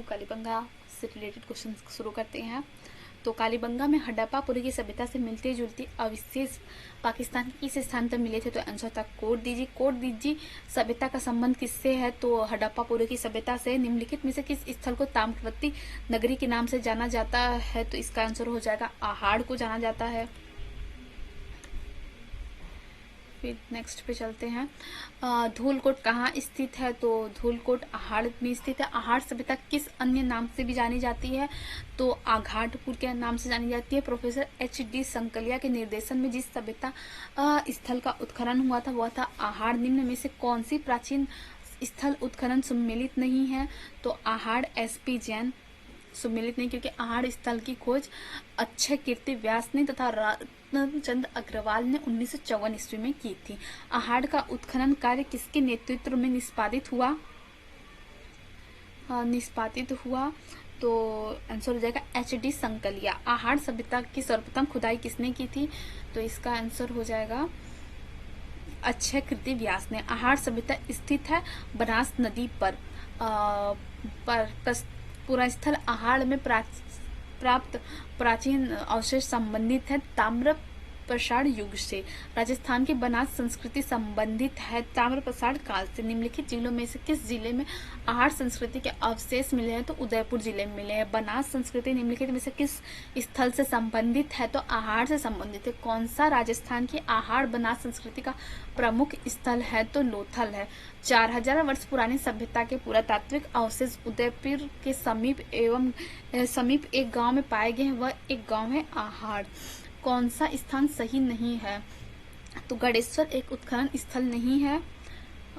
To Kalibangan से related question शुरू करते हैं। तो कालीबंगा में हड़प्पापुरी की सभ्यता से मिलती जुलती अवशेष पाकिस्तान के किस स्थान पर मिले थे? तो आंसर था कोट दीजिए। सभ्यता का संबंध किससे है? तो हड़प्पापुरी की सभ्यता से। निम्नलिखित में से किस स्थल को ताम्रवती नगरी के नाम से जाना जाता है? तो इसका आंसर हो जाएगा आहाड़ को जाना जाता है। फिर नेक्स्ट पे चलते हैं। धूलकोट कहाँ स्थित है? तो धूलकोट आहाड़ में स्थित है। आहाड़ सभ्यता किस अन्य नाम से भी जानी जाती है? तो आघाटपुर के नाम से जानी जाती है। प्रोफेसर HD संकलिया के निर्देशन में जिस सभ्यता स्थल का उत्खनन हुआ था वह था आहाड़। निम्न में से कौन सी प्राचीन स्थल उत्खनन सम्मिलित नहीं है? तो आहाड़ SP जैन सम्मिलित नहीं, क्योंकि आहाड़ स्थल की खोज अक्षय कीर्ति व्यास ने तथा रत्नचंद अग्रवाल ने 1954 ईस्वी में की थी। आहाड़ का उत्खनन कार्य किसके नेतृत्व में निष्पादित हुआ? तो आंसर हो जाएगा HD संकलिया। आहाड़ सभ्यता की सर्वप्रथम खुदाई किसने की थी? तो इसका आंसर हो जाएगा अक्षय कीर्ति व्यास ने। आहाड़ सभ्यता स्थित है बनास नदी पर। पूरा स्थल आहाड़ में प्राप्त प्राचीन अवशेष संबंधित है ताम्र प्रसार युग से। राजस्थान की बनास संस्कृति संबंधित है ताम्र प्रसार काल से। निम्नलिखित जिलों में से किस जिले में आहाड़ संस्कृति के अवशेष मिले हैं? तो उदयपुर जिले में मिले हैं। बनास संस्कृति निम्नलिखित में से किस स्थल से संबंधित है? तो आहाड़ से संबंधित है। कौन सा राजस्थान की आहाड़ बनास संस्कृति का प्रमुख स्थल है? तो लोथल है। 4000 वर्ष पुरानी सभ्यता के पुरातात्विक अवशेष उदयपुर के समीप एक गांव में पाए गए हैं। वह एक गांव है आहाड़। कौन सा स्थान सही नहीं है? तो गढ़ेश्वर एक उत्खनन स्थल नहीं है।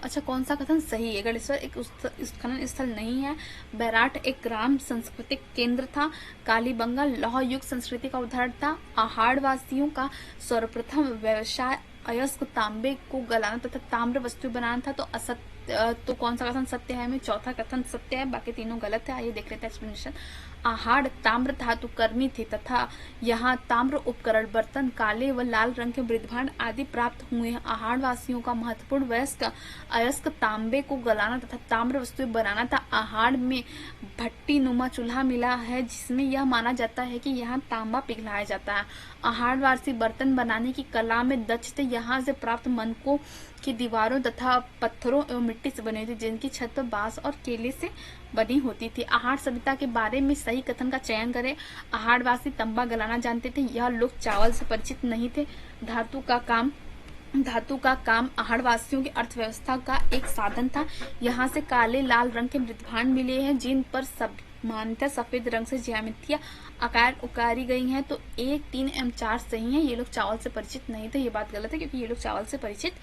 अच्छा, कौन सा कथन सही है? गढ़ेश्वर एक उत्खनन स्थल नहीं है। बैराट एक ग्राम सांस्कृतिक केंद्र था। कालीबंगा लौह युग संस्कृति का उदाहरण था। आहाड़ वासियों का सर्वप्रथम व्यवसाय अयस्क तांबे को गलाना तथा ताम्र वस्तु बनाना था। तो असत्य, तो कौन सा कथन सत्य है? में चौथा कथन सत्य है, बाकी तीनों गलत है। आइए देख लेते हैं एक्सप्लेनेशन। आहाड़ ताम्र धातु कर्मी थे तथा यहाँ ताम्र उपकरण, बर्तन, काले व लाल रंग के मृदभांड आदि प्राप्त हुए हैं। आहाड़ वासियों का महत्वपूर्ण अयस्क तांबे को गलाना तथा ताम्र वस्तुएं बनाना था। आहाड़ में भट्टी नुमा चूल्हा मिला है जिसमें यह माना जाता है कि यहाँ तांबा पिघलाया जाता है। आहाड़ वासी बर्तन बनाने की कला में दक्ष थे। यहाँ से प्राप्त मनकों की दीवारों तथा पत्थरों एवं मिट्टी से बनी थी, जिनकी छत पर बांस और केले से बनी होती थी। आहाड़ सभ्यता के बारे में सही कथन का चयन करें। आहाड़वासी तंबा गलाना जानते थे। यह लोग चावल से परिचित नहीं थे। धातु का काम आहाड़वासियों की अर्थव्यवस्था का एक साधन था। यहाँ से काले लाल रंग के मृदभांड मिले हैं जिन पर मान्यता सफेद रंग से ज्यामितियां आकार उकारी गई हैं। तो 1, 3 एवं 4 सही है। ये लोग चावल से परिचित नहीं थे, ये बात गलत है क्योंकि ये लोग चावल से परिचित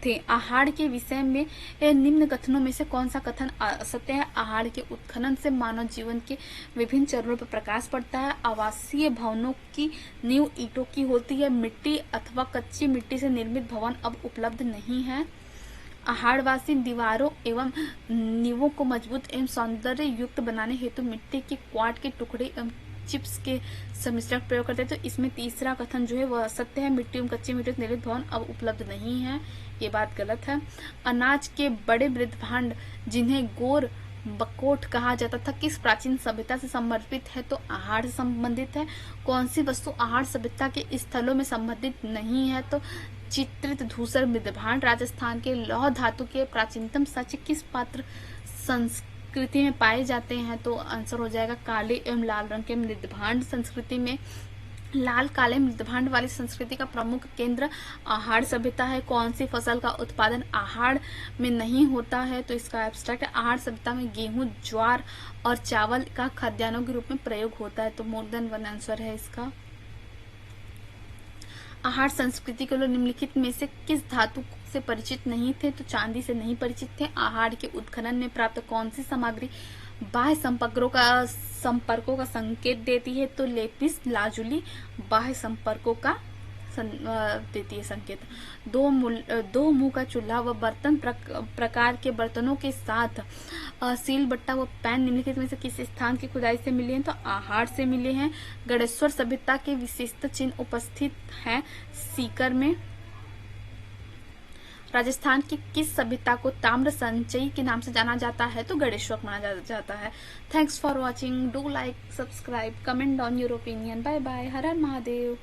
थे। आहाड़ के विषय में निम्न कथनों में से कौन सा कथन असत्य है? आहाड़ के उत्खनन से मानव जीवन के विभिन्न चरणों पर प्रकाश पड़ता है। आवासीय भवनों की नींव ईंटों की होती है। मिट्टी अथवा कच्ची मिट्टी से निर्मित भवन अब उपलब्ध नहीं है। आहाड़वासी दीवारों एवं नींवों को मजबूत एवं सौंदर्य युक्त बनाने हेतु मिट्टी के क्वार्ट के टुकड़े एवं चिप्स के सम्मिश्रण प्रयोग करते हैं। तो इसमें तीसरा कथन जो है वह सत्य है। मिट्टी एवं कच्ची मिट्टी से निर्मित भवन अब उपलब्ध नहीं है, ये बात गलत है। अनाज के बड़े मृदभांड जिन्हें गोर बकोट कहा जाता था किस प्राचीन सभ्यता से समर्पित है? तो आहाड़ से संबंधित है। कौन सी वस्तु आहाड़ सभ्यता के स्थलों में संबंधित नहीं है? तो चित्रित धूसर मृदभांड। राजस्थान के लौह धातु के प्राचीनतम साक्ष्य किस पात्र संस्कृति में पाए जाते हैं? तो आंसर हो जाएगा काले एवं लाल रंग के मृदभांड संस्कृति में। लाल काले मृदभांड वाली संस्कृति का प्रमुख केंद्र आहाड़ सभ्यता है। कौन सी फसल का उत्पादन आहाड़ में नहीं होता है? तो इसका एब्स्ट्रैक्ट है। आहाड़ सभ्यता में गेहूं, ज्वार और चावल का खाद्यान्नों के रूप में प्रयोग होता है। तो मोर देन वन आंसर है इसका। आहाड़ संस्कृति के लोग निम्नलिखित में से किस धातु से परिचित नहीं थे? तो चांदी से नहीं परिचित थे। आहाड़ के उत्खनन में प्राप्त कौन सी सामग्री बाह्य संपर्कों का संकेत देती है? तो लेपिस लाजुली बाह्य संपर्कों का देती है संकेत। दो मुंह का चूल्हा व बर्तन प्रकार के बर्तनों के साथ सील बट्टा व पैन निम्नलिखित में से किस स्थान की खुदाई से मिले हैं? तो आहाड़ से मिले हैं। गढ़ेश्वर सभ्यता के विशिष्ट चिन्ह उपस्थित हैं सीकर में। राजस्थान की किस सभ्यता को ताम्र संचयी के नाम से जाना जाता है? तो गणेशवक माना जाता है। Thanks for watching, do like, subscribe, comment on your opinion. Bye bye, Har Har Mahadev.